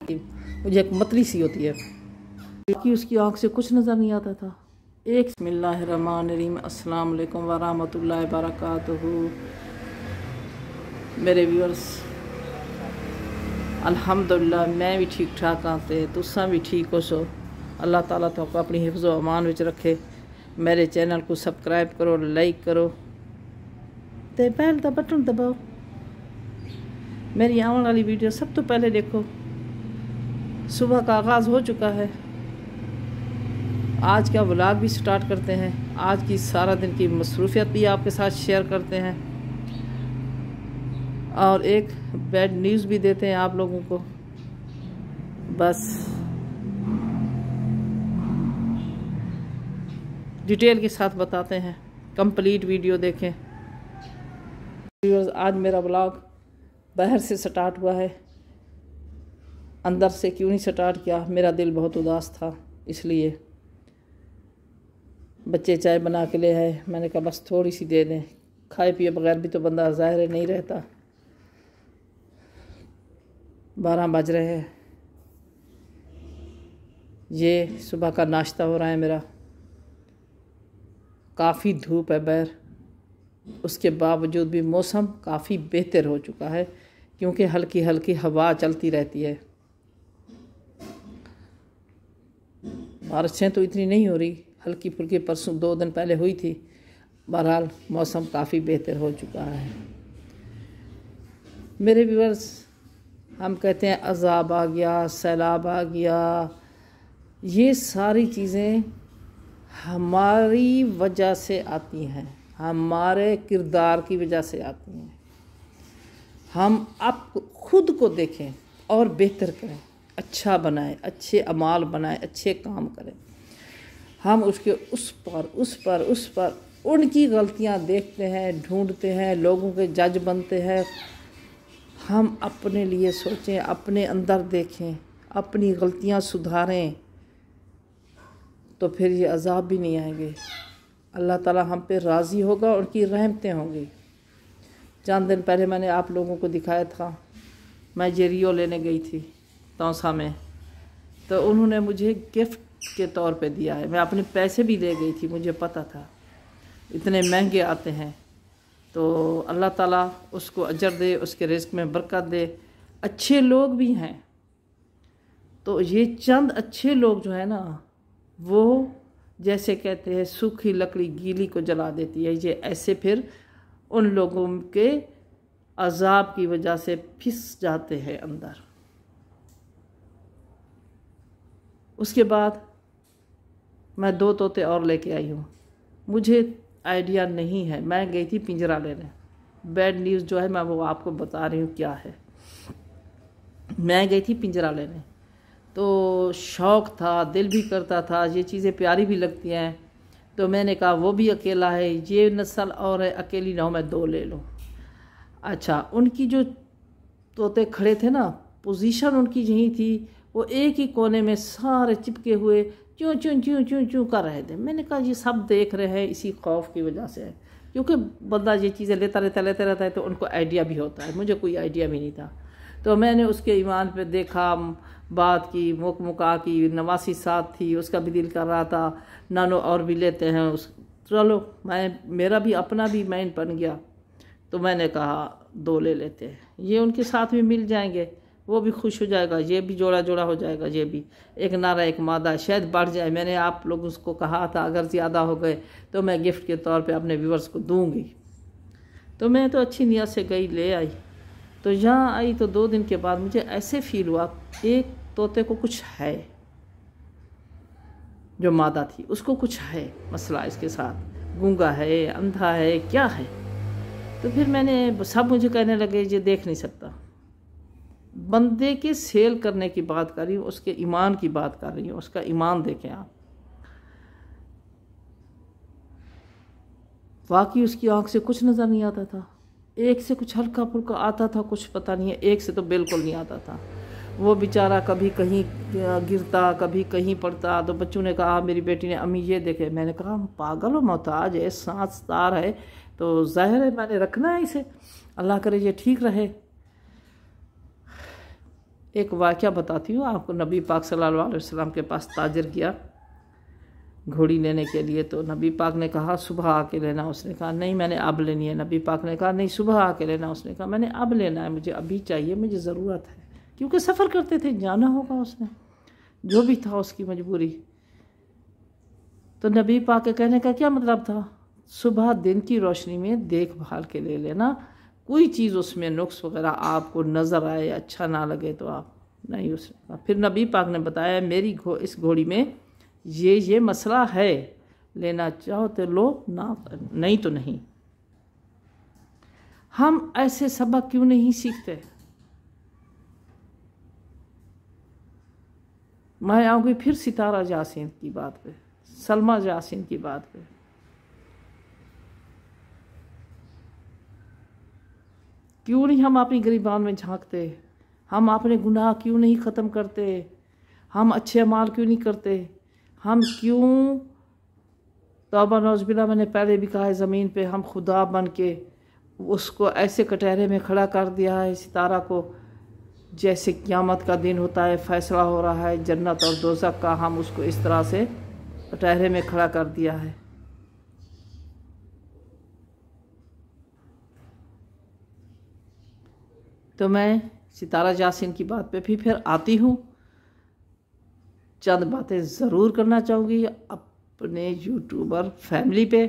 मुझे एक मतली सी होती है कि उसकी आँख से कुछ नज़र नहीं आता था। एक बिस्मिल्लाहिर्रहमानिर्रहीम, अस्सलाम वालेकुम व रहमतुल्लाहि व बरकातुहू। मेरे व्यूअर्स, अल्हम्दुलिल्लाह मैं भी ठीक ठाक आते, तुसा भी ठीक हो सो। अल्लाह ताला तो अपनी हिफ्ज़ व अमान विच रखे। मेरे चैनल को सब्सक्राइब करो, लाइक करो ते बेल दा बटन दबाओ। मेरी आने वाली वीडियो सब तो पहले देखो। सुबह का आगाज़ हो चुका है, आज का व्लॉग भी स्टार्ट करते हैं। आज की सारा दिन की मसरूफियत भी आपके साथ शेयर करते हैं और एक बैड न्यूज़ भी देते हैं आप लोगों को। बस डिटेल के साथ बताते हैं, कंप्लीट वीडियो देखें। आज मेरा व्लॉग बाहर से स्टार्ट हुआ है, अंदर से क्यों नहीं स्टार्ट किया, मेरा दिल बहुत उदास था इसलिए। बच्चे चाय बना के ले आए, मैंने कहा बस थोड़ी सी दे दें, खाए पिए बगैर भी तो बंदा ज़ाहिर नहीं रहता। 12 बज रहे हैं, ये सुबह का नाश्ता हो रहा है मेरा। काफ़ी धूप है बाहर, उसके बावजूद भी मौसम काफ़ी बेहतर हो चुका है क्योंकि हल्की हल्की हवा चलती रहती है। बारिशें तो इतनी नहीं हो रही, हल्की फुल्की परसों 2 दिन पहले हुई थी। बहरहाल मौसम काफ़ी बेहतर हो चुका है। मेरे व्यूअर्स, हम कहते हैं अज़ाब आ गया, सैलाब आ गया, ये सारी चीज़ें हमारी वजह से आती हैं, हमारे किरदार की वजह से आती हैं। हम अब खुद को देखें और बेहतर करें, अच्छा बनाएं, अच्छे अमाल बनाएं, अच्छे काम करें। हम उसके उस पर उनकी गलतियां देखते हैं, ढूंढते हैं, लोगों के जज बनते हैं। हम अपने लिए सोचें, अपने अंदर देखें, अपनी गलतियां सुधारें, तो फिर ये अज़ाब भी नहीं आएंगे। अल्लाह ताला हम पे राज़ी होगा, उनकी रहमतें होंगी। चंद दिन पहले मैंने आप लोगों को दिखाया था, मैं जेरियो लेने गई थी तौसा में, तो उन्होंने मुझे गिफ्ट के तौर पे दिया है। मैं अपने पैसे भी ले गई थी, मुझे पता था इतने महंगे आते हैं। तो अल्लाह ताला उसको अजर दे, उसके रिज़्क़ में बरकत दे। अच्छे लोग भी हैं, तो ये चंद अच्छे लोग जो है ना, वो जैसे कहते हैं सूखी लकड़ी गीली को जला देती है, ये ऐसे फिर उन लोगों के अज़ाब की वजह से फिस जाते हैं अंदर। उसके बाद मैं 2 तोते और लेके आई हूँ। मुझे आइडिया नहीं है, मैं गई थी पिंजरा लेने। बैड न्यूज़ जो है मैं वो आपको बता रही हूँ क्या है। मैं गई थी पिंजरा लेने, तो शौक़ था, दिल भी करता था, ये चीज़ें प्यारी भी लगती हैं। तो मैंने कहा वो भी अकेला है, ये नस्ल और है, अकेली ना हो, मैं 2 ले लूँ। अच्छा, उनकी जो तोते खड़े थे ना, पोजीशन उनकी यही थी, वो एक ही कोने में सारे चिपके हुए चूँ चूँ चूँ चूँ चूँ कर रहे थे। मैंने कहा ये सब देख रहे हैं, इसी खौफ की वजह से है, क्योंकि बंदा ये चीज़ें लेता रहता है तो उनको आइडिया भी होता है। मुझे कोई आइडिया भी नहीं था, तो मैंने उसके ईमान पे देखा, बात की, मुका की, नवासी साथ थी, उसका भी दिल कर रहा था नानो और भी लेते हैं उस। चलो मेरा भी अपना भी माइंड बन गया, तो मैंने कहा 2 ले लेते हैं, ये उनके साथ भी मिल जाएंगे, वो भी खुश हो जाएगा, ये भी जोड़ा जोड़ा हो जाएगा, ये भी एक नारा एक मादा, शायद बढ़ जाए। मैंने आप लोगों को कहा था अगर ज़्यादा हो गए तो मैं गिफ्ट के तौर पे अपने व्यूवर्स को दूंगी। तो मैं तो अच्छी नियत से गई, ले आई। तो यहाँ आई तो 2 दिन के बाद मुझे ऐसे फील हुआ एक तोते को कुछ है, जो मादा थी उसको कुछ है मसला इसके साथ, गूंगा है, अंधा है, क्या है। तो फिर मैंने, सब मुझे कहने लगे ये देख नहीं सकता। बंदे के सेल करने की बात कर रही हूँ, उसके ईमान की बात कर रही हूँ, उसका ईमान देखें आप। वाकई उसकी आँख से कुछ नज़र नहीं आता था, एक से कुछ हल्का फुल्का आता था, कुछ पता नहीं है, एक से तो बिल्कुल नहीं आता था। वो बेचारा कभी कहीं गिरता, कभी कहीं पड़ता। तो बच्चों ने कहा, मेरी बेटी ने, अम्मी ये देखे। मैंने कहा पागल हो, मोहताज है, 7 सितार है, तो ज़ाहिर है मैंने रखना है इसे, अल्लाह करे ये ठीक रहे। एक वाक़या बताती हूँ आपको। नबी पाक सल्लल्लाहु अलैहि वसल्लम के पास ताजिर गया घोड़ी लेने के लिए, तो नबी पाक ने कहा सुबह आके लेना। उसने कहा नहीं मैंने अब लेनी है। नबी पाक ने कहा नहीं सुबह आके लेना। उसने कहा मैंने अब लेना है, मुझे अभी चाहिए, मुझे ज़रूरत है, क्योंकि सफ़र करते थे, जाना होगा उसने, जो भी था उसकी मजबूरी। तो नबी पाक के कहने का क्या मतलब था, सुबह दिन की रोशनी में देखभाल के ले लेना, कोई चीज़ उसमें नुक्स वगैरह आपको नज़र आए, अच्छा ना लगे तो आप नहीं। उसने फिर नबी पाक ने बताया मेरी इस घोड़ी में ये मसला है, लेना चाहो तो लो, ना नहीं तो नहीं। हम ऐसे सबक क्यों नहीं सीखते? मैं आऊँगी फिर सितारा जासीन की बात पे, सलमा जासीन की बात पे। क्यों नहीं हम अपनी गिरबान में झांकते? हम अपने गुनाह क्यों नहीं ख़त्म करते? हम अच्छे अमाल क्यों नहीं करते? हम क्यों तौबा नौज़बिल्ला, मैंने पहले भी कहा है, ज़मीन पे हम खुदा बन के उसको ऐसे कटहरे में खड़ा कर दिया है सितारा को, जैसे क़यामत का दिन होता है, फ़ैसला हो रहा है जन्नत और दोज़ख का, हम उसको इस तरह से कटहरे में खड़ा कर दिया है। तो मैं सितारा जासीन की बात पे भी फिर आती हूँ। चंद बातें ज़रूर करना चाहूँगी अपने यूट्यूबर फैमिली पे।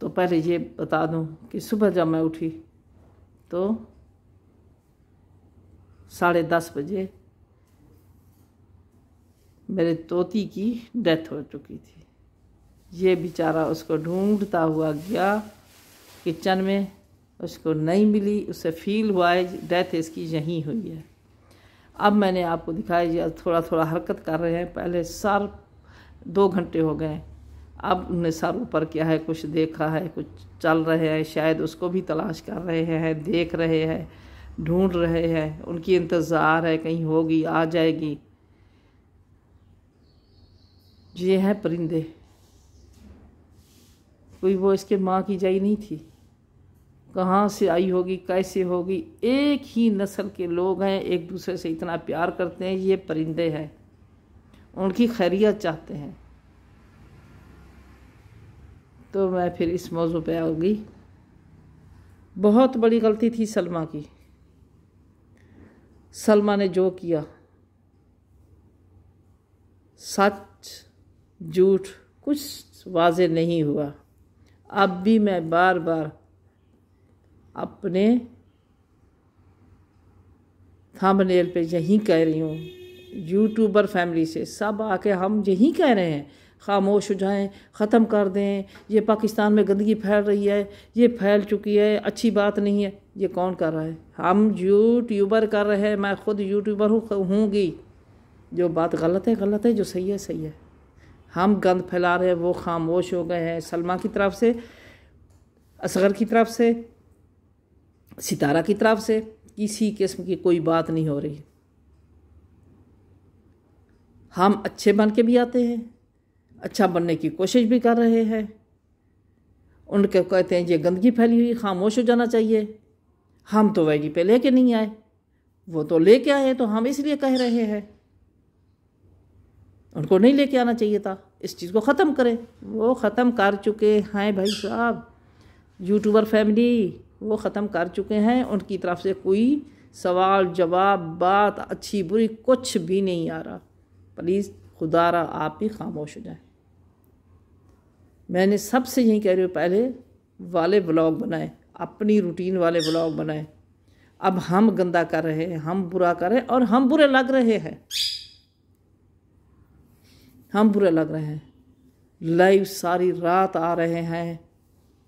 तो पहले ये बता दूँ कि सुबह जब मैं उठी तो 10:30 बजे मेरे तोती की डेथ हो चुकी थी। ये बेचारा उसको ढूंढता हुआ गया किचन में, उसको नहीं मिली, उसे फील हुआ है डेथ इसकी यहीं हुई है। अब मैंने आपको दिखाया, ये थोड़ा थोड़ा हरकत कर रहे हैं, पहले सर 2 घंटे हो गए, अब उन्हें सर ऊपर किया है, कुछ देखा है, कुछ चल रहे हैं, शायद उसको भी तलाश कर रहे हैं, देख रहे हैं, ढूंढ रहे हैं, उनकी इंतज़ार है कहीं होगी, आ जाएगी। ये हैं परिंदे, कोई वो इसके माँ की जाई नहीं थी, कहाँ से आई होगी, कैसे होगी। एक ही नस्ल के लोग हैं, एक दूसरे से इतना प्यार करते हैं, ये परिंदे हैं, उनकी खैरियत चाहते हैं। तो मैं फिर इस मौजू पे आऊँगी। बहुत बड़ी गलती थी सलमा की। सलमा ने जो किया, सच झूठ कुछ वाज़े नहीं हुआ। अब भी मैं बार बार अपने थंबनेल पे यही कह रही हूँ, यूट्यूबर फैमिली से सब आके हम यही कह रहे हैं, खामोश हो जाएं, ख़त्म कर दें, ये पाकिस्तान में गंदगी फैल रही है, ये फैल चुकी है, अच्छी बात नहीं है। ये कौन कर रहा है? हम यूट्यूबर कर रहे हैं, मैं ख़ुद यूट्यूबर हूँगी। जो बात गलत है गलत है, जो सही है सही है। हम गंद फैला रहे हैं, वो खामोश हो गए हैं। सलमा की तरफ से, असगर की तरफ से, सितारा की तरफ से किसी किस्म की कोई बात नहीं हो रही। हम अच्छे बन के भी आते हैं, अच्छा बनने की कोशिश भी कर रहे हैं। उनके कहते हैं ये गंदगी फैली हुई, खामोश हो जाना चाहिए। हम तो वही पे लेके नहीं आए, वो तो लेके आए, तो हम इसलिए कह रहे हैं उनको नहीं लेके आना चाहिए था, इस चीज़ को ख़त्म करें। वो ख़त्म कर चुके हैं भाई साहब, यूट्यूबर फैमिली वो ख़त्म कर चुके हैं। उनकी तरफ से कोई सवाल जवाब, बात अच्छी बुरी कुछ भी नहीं आ रहा। प्लीज़ खुदारा आप भी खामोश हो जाएं। मैंने सबसे यही कह रही हूँ, पहले वाले व्लॉग बनाएं, अपनी रूटीन वाले व्लॉग बनाएं। अब हम गंदा कर रहे हैं, हम बुरा कर रहे हैं, और हम बुरे लग रहे हैं, हम बुरे लग रहे हैं। लाइव सारी रात आ रहे हैं,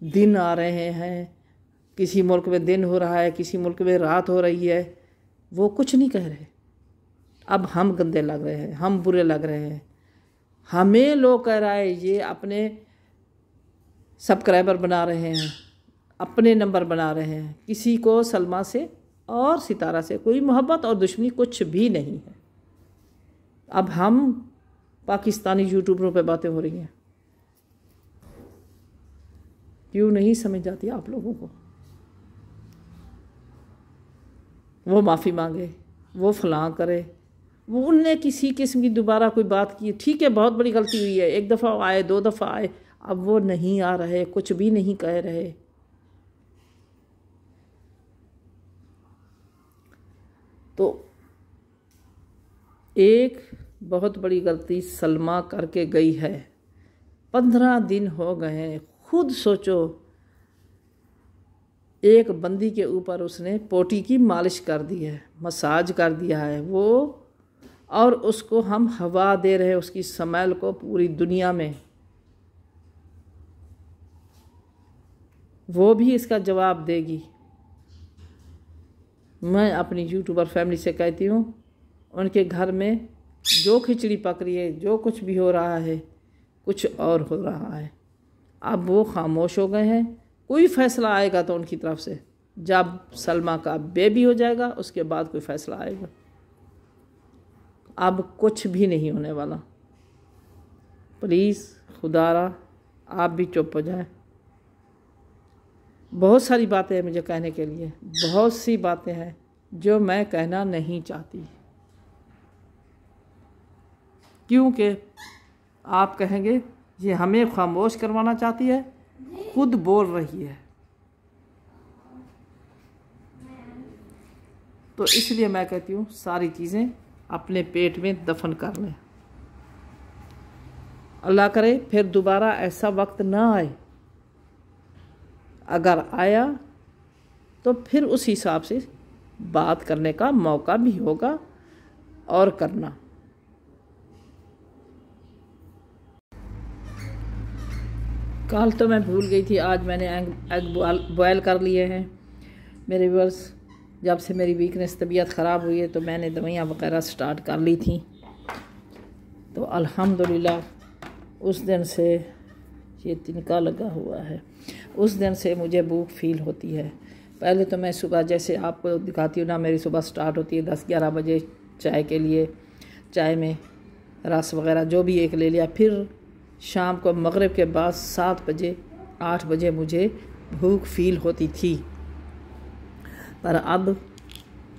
दिन आ रहे हैं, किसी मुल्क में दिन हो रहा है, किसी मुल्क में रात हो रही है, वो कुछ नहीं कह रहे। अब हम गंदे लग रहे हैं, हम बुरे लग रहे हैं। हमें लोग कह रहा है ये अपने सब्सक्राइबर बना रहे हैं, अपने नंबर बना रहे हैं। किसी को सलमा से और सितारा से कोई मोहब्बत और दुश्मनी कुछ भी नहीं है। अब हम पाकिस्तानी यूट्यूबरों पे बातें हो रही हैं, क्यों नहीं समझ जाती आप लोगों को? वो माफ़ी मांगे, वो फलां करे, वो उनने किसी किस्म की दोबारा कोई बात की, ठीक है बहुत बड़ी गलती हुई है, एक दफ़ा आए, 2 दफ़ा आए, अब वो नहीं आ रहे, कुछ भी नहीं कह रहे। तो एक बहुत बड़ी गलती सलमा करके गई है। 15 दिन हो गए हैं। खुद सोचो, एक बंदी के ऊपर उसने पोटी की मालिश कर दी है, मसाज कर दिया है वो, और उसको हम हवा दे रहे हैं उसकी स्मेल को पूरी दुनिया में। वो भी इसका जवाब देगी। मैं अपनी यूट्यूबर फैमिली से कहती हूँ, उनके घर में जो खिचड़ी पक रही है, जो कुछ भी हो रहा है, कुछ और हो रहा है। अब वो खामोश हो गए हैं। कोई फ़ैसला आएगा तो उनकी तरफ से, जब सलमा का बेबी हो जाएगा उसके बाद कोई फ़ैसला आएगा। अब कुछ भी नहीं होने वाला। प्लीज़ खुदारा आप भी चुप हो जाएं। बहुत सारी बातें हैं मुझे कहने के लिए, बहुत सी बातें हैं जो मैं कहना नहीं चाहती, क्योंकि आप कहेंगे ये हमें खामोश करवाना चाहती है, खुद बोल रही है। तो इसलिए मैं कहती हूँ सारी चीज़ें अपने पेट में दफन कर लें। अल्लाह करे फिर दोबारा ऐसा वक्त ना आए, अगर आया तो फिर उस हिसाब से बात करने का मौका भी होगा और करना। कल तो मैं भूल गई थी, आज मैंने एग बॉयल कर लिए हैं। मेरे व्यूअर्स, जब से मेरी वीकनेस तबीयत ख़राब हुई है तो मैंने दवाइयाँ वगैरह स्टार्ट कर ली थी। तो अल्हम्दुलिल्लाह उस दिन से ये तिनका लगा हुआ है, उस दिन से मुझे भूख फील होती है। पहले तो मैं सुबह, जैसे आपको दिखाती हूँ ना, मेरी सुबह स्टार्ट होती है 10-11 बजे चाय के लिए, चाय में रस वगैरह जो भी एक ले लिया। फिर शाम को मगरिब के बाद 7 बजे 8 बजे मुझे भूख फील होती थी। पर अब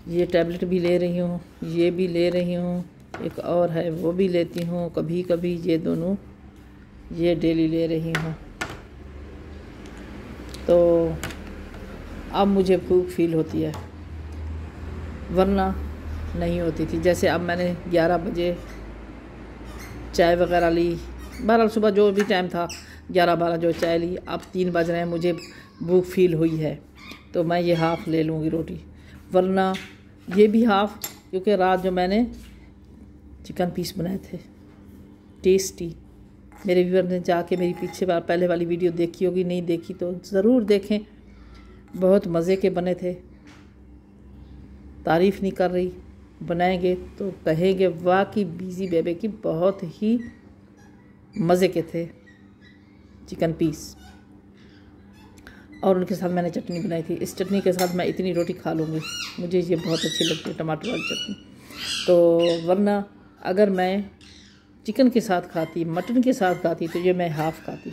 ये टैबलेट भी ले रही हूँ, ये भी ले रही हूँ, एक और है वो भी लेती हूँ, कभी कभी ये दोनों ये डेली ले रही हूँ। तो अब मुझे भूख फील होती है, वरना नहीं होती थी। जैसे अब मैंने 11 बजे चाय वगैरह ली, 12 सुबह जो भी टाइम था 11-12 जो चाय ली, अब 3 बज रहे हैं, मुझे भूख फील हुई है तो मैं ये हाफ़ ले लूँगी रोटी, वरना ये भी हाफ़, क्योंकि रात जो मैंने चिकन पीस बनाए थे टेस्टी, मेरे व्यूअर ने जाके मेरी पीछे पहले वाली वीडियो देखी होगी, नहीं देखी तो ज़रूर देखें, बहुत मज़े के बने थे। तारीफ़ नहीं कर रही, बनाएंगे तो कहेंगे वाकई बिजी बेबे की बहुत ही मज़े के थे चिकन पीस। और उनके साथ मैंने चटनी बनाई थी, इस चटनी के साथ मैं इतनी रोटी खा लूँगी, मुझे ये बहुत अच्छी लगती है टमाटर वाली चटनी। तो वरना अगर मैं चिकन के साथ खाती, मटन के साथ खाती तो ये मैं हाफ़ खाती,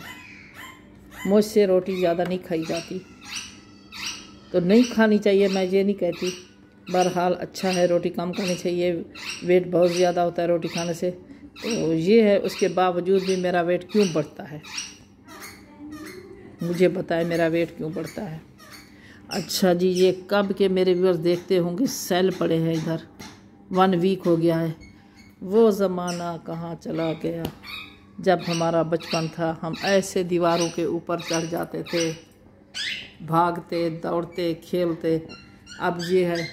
मुझसे रोटी ज़्यादा नहीं खाई जाती। तो नहीं खानी चाहिए, मैं ये नहीं कहती, बहरहाल अच्छा है, रोटी कम खानी चाहिए, वेट बहुत ज़्यादा होता है रोटी खाने से। तो ये है, उसके बावजूद भी मेरा वेट क्यों बढ़ता है, मुझे बताएं मेरा वेट क्यों बढ़ता है। अच्छा जी, ये कब के मेरे व्यूअर्स देखते होंगे सेल पड़े हैं इधर, 1 वीक हो गया है। वो ज़माना कहाँ चला गया जब हमारा बचपन था, हम ऐसे दीवारों के ऊपर चढ़ जाते थे, भागते दौड़ते खेलते। अब ये है,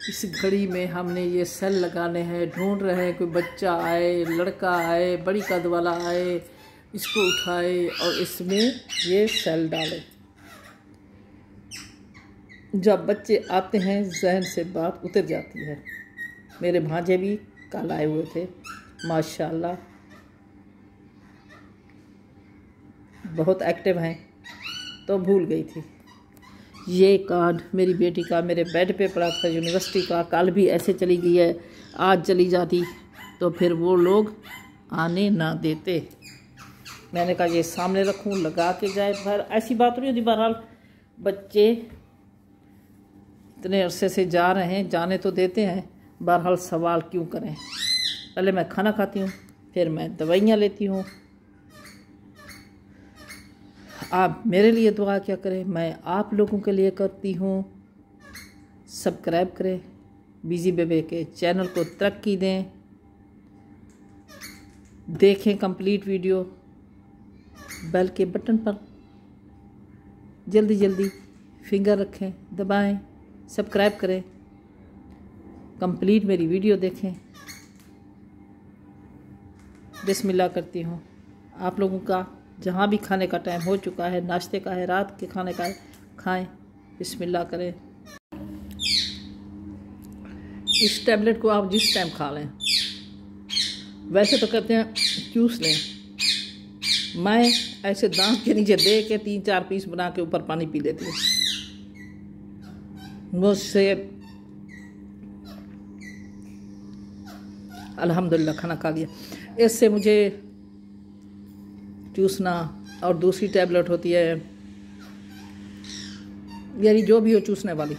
इस घड़ी में हमने ये सेल लगाने हैं, ढूंढ रहे हैं कोई बच्चा आए, लड़का आए, बड़ी कद वाला आए, इसको उठाए और इसमें ये सेल डाले। जब बच्चे आते हैं जहन से बात उतर जाती है। मेरे भांजे भी कल आए हुए थे, माशाल्लाह बहुत एक्टिव हैं, तो भूल गई थी। ये कार्ड मेरी बेटी का मेरे बेड पे पड़ा था यूनिवर्सिटी का, कल भी ऐसे चली गई है, आज चली जाती तो फिर वो लोग आने ना देते। मैंने कहा ये सामने रखूं, लगा के जाए, पर ऐसी बात नहीं होती। बहरहाल बच्चे इतने अरसे से जा रहे हैं, जाने तो देते हैं, बहरहाल सवाल क्यों करें। पहले मैं खाना खाती हूँ, फिर मैं दवाइयाँ लेती हूँ। आप मेरे लिए दुआ क्या करें, मैं आप लोगों के लिए करती हूँ। सब्सक्राइब करें, बिजी बेबे के चैनल को तरक्की दें, देखें कंप्लीट वीडियो, बेल के बटन पर जल्दी जल्दी फिंगर रखें, दबाएं, सब्सक्राइब करें, कंप्लीट मेरी वीडियो देखें। बिस्मिल्लाह करती हूँ। आप लोगों का जहाँ भी खाने का टाइम हो चुका है, नाश्ते का है, रात के खाने का है, खाएं, बिस्मिल्लाह करें। इस टैबलेट को आप जिस टाइम खा लें। वैसे तो कहते हैं चूस लें, मैं ऐसे दांत के नीचे दे के 3-4 पीस बना के ऊपर पानी पी लेती हूँ। मुझसे अल्हम्दुलिल्लाह खाना खा लिया। इससे मुझे चूसना, और दूसरी टैबलेट होती है यानी जो भी हो चूसने वाली,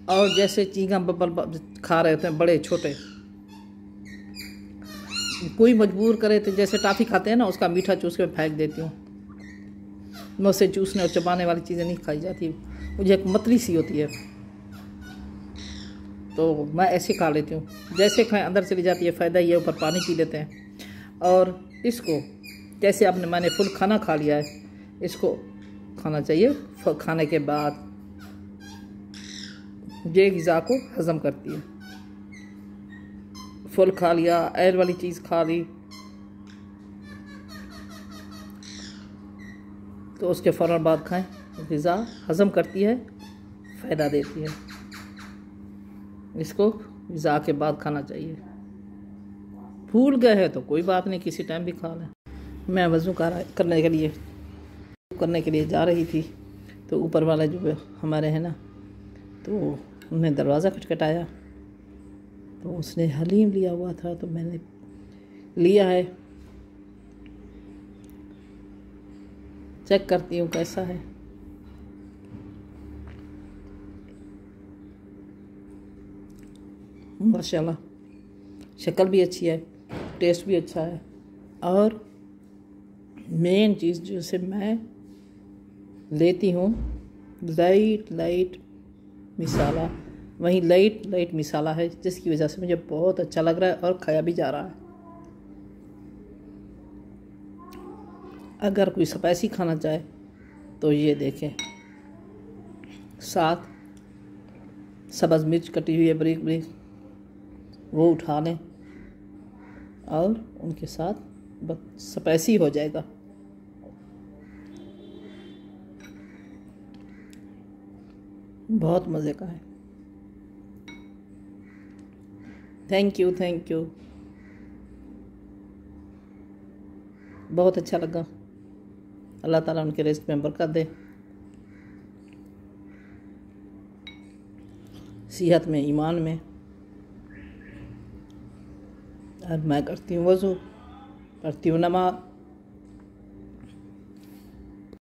और जैसे चींगम बबल खा रहे होते हैं बड़े छोटे, कोई मजबूर करे तो जैसे टॉफ़ी खाते हैं ना, उसका मीठा चूस के फेंक देती हूँ। मुझसे चूसने और चबाने वाली चीज़ें नहीं खाई जाती, मुझे एक मतली सी होती है, तो मैं ऐसे खा लेती हूँ। जैसे खाएं अंदर चली जाती है, फ़ायदा ये ऊपर पानी पी लेते हैं। और इसको जैसे मैंने फुल खाना खा लिया है, इसको खाना चाहिए खाने के बाद। ये ग़िज़ा को हज़म करती है। फुल खा लिया, ऑयल वाली चीज़ खा ली, तो उसके फ़ौरन बाद खाएं। ग़िज़ा हज़म करती है, फ़ायदा देती है। इसको ग़िज़ा के बाद खाना चाहिए। भूल गए हैं तो कोई बात नहीं, किसी टाइम भी खा लें। मैं वज़ू करने के लिए जा रही थी, तो ऊपर वाला जो हमारे हैं ना, तो उन्होंने दरवाज़ा खटखटाया, तो उसने हलीम लिया हुआ था, तो मैंने लिया है। चेक करती हूँ कैसा है। माशाल्लाह, शक्ल भी अच्छी है, टेस्ट भी अच्छा है। और मेन चीज़ जैसे मैं लेती हूँ लाइट मिसाला, वही लाइट मिसाला है, जिसकी वजह से मुझे बहुत अच्छा लग रहा है और खाया भी जा रहा है। अगर कोई स्पाइसी खाना चाहे तो ये देखें, साथ सब्ज़ मिर्च कटी हुई है बारीक बारीक, वो उठा लें और उनके साथ बस स्पाइसी हो जाएगा। बहुत मज़े का है। थैंक यू बहुत अच्छा लगा। अल्लाह ताला उनके रिज़्क़ में बरकत दे, सेहत में, ईमान में। और मैं करती हूँ वज़ू, पढ़ती हूँ नमाज़।